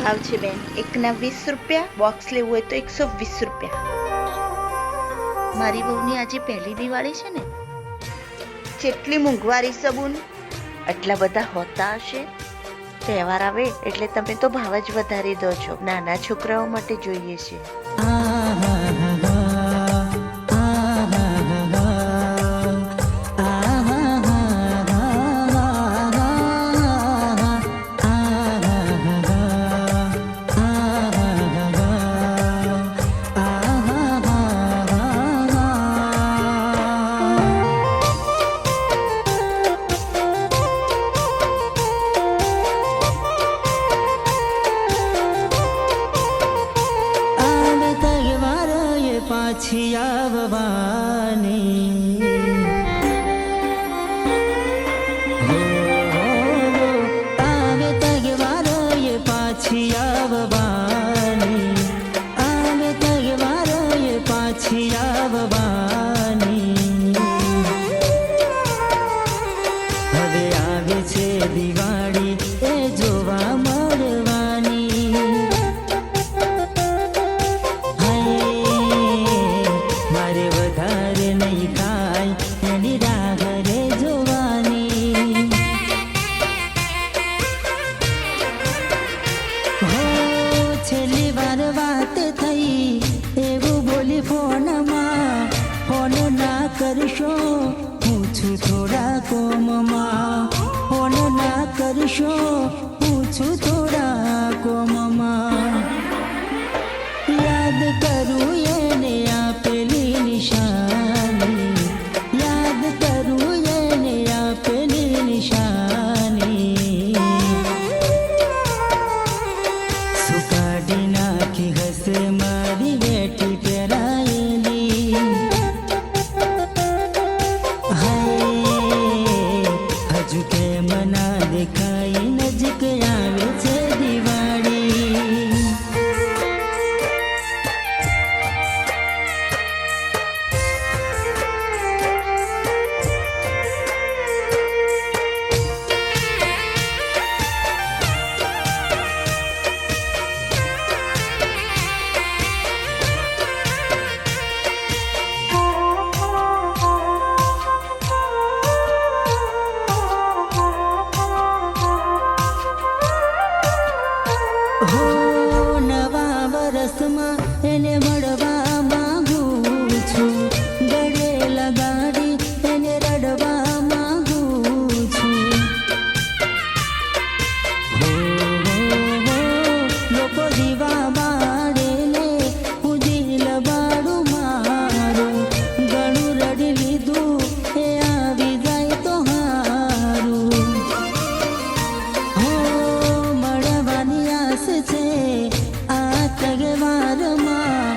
આવશે બેન, એકના 20 રૂપિયા, બોક્સ લેવું હોય તો 120 રૂપિયા। મારી બહુની આજે પહેલી દિવાળી છે ને, કેટલી મોંઘવારી સબૂન, આટલા બધા હોતા હશે। તહેવાર આવે એટલે તમે તો ભાવ જ વધારી દો છો, નાના છોકરાઓ માટે જોઈએ છે। પાછી આવવાની આવે તહેવારો એ પાછી આવવાની, આવે તહેવારો એ પાછી આવવાની। હવે આવે છે દિવાળી એ જોવા મળવાની। મારે વધારે નહીં થાય એની રાહ રે જોવાની। હો છેલ્લી વાર વાત થઈ એવું બોલી ફોનમાં, ફોન ના કરશો હું છું થોડા કોમમાં, ફોન ના કરશો હું છું થોડા કોમમાં। યાદ કરું એને આપેલી નિશાની, યાદ કરું એને આપેલી નિશાની। સુકાડી નાખી હશે મારી બેટી પહેરાયેલી। હાય હજુ કેમ ના દેખાય, નજીક આવે છે દિવાળી। હો નવા વરસમાં એને મળવા માંગુ છું, ગળે લગાડી એને રડવા માંગુ છું। હો લોકો દીવા બાળે ને હું દિલ બાળું મારું, ઘણું રડી લીધું એ આવી જાય તો હારું। હો મળવાની આસ છે આ તહેવારમાં,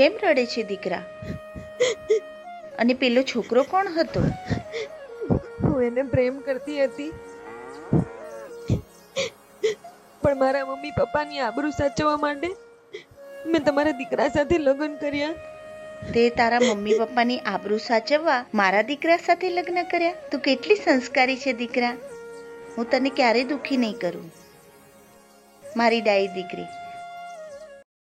કેમ રડે છે દીકરા? અને પેલો છોકરો કોણ હતો? હું એને પ્રેમ કરતી હતી, પણ મારા મમ્મી પપ્પાની આબરૂ સાચવવા માટે મેં તમારા દીકરા સાથે લગ્ન કર્યા. તે તારા મમ્મી પપ્પાની આબરૂ સાચવવા મારા દીકરા સાથે લગ્ન કર્યા? તું કેટલી સંસ્કારી છે દીકરા. હું તને ક્યારેય દુઃખી નહીં કરું. મારી ડાઈ દીકરી,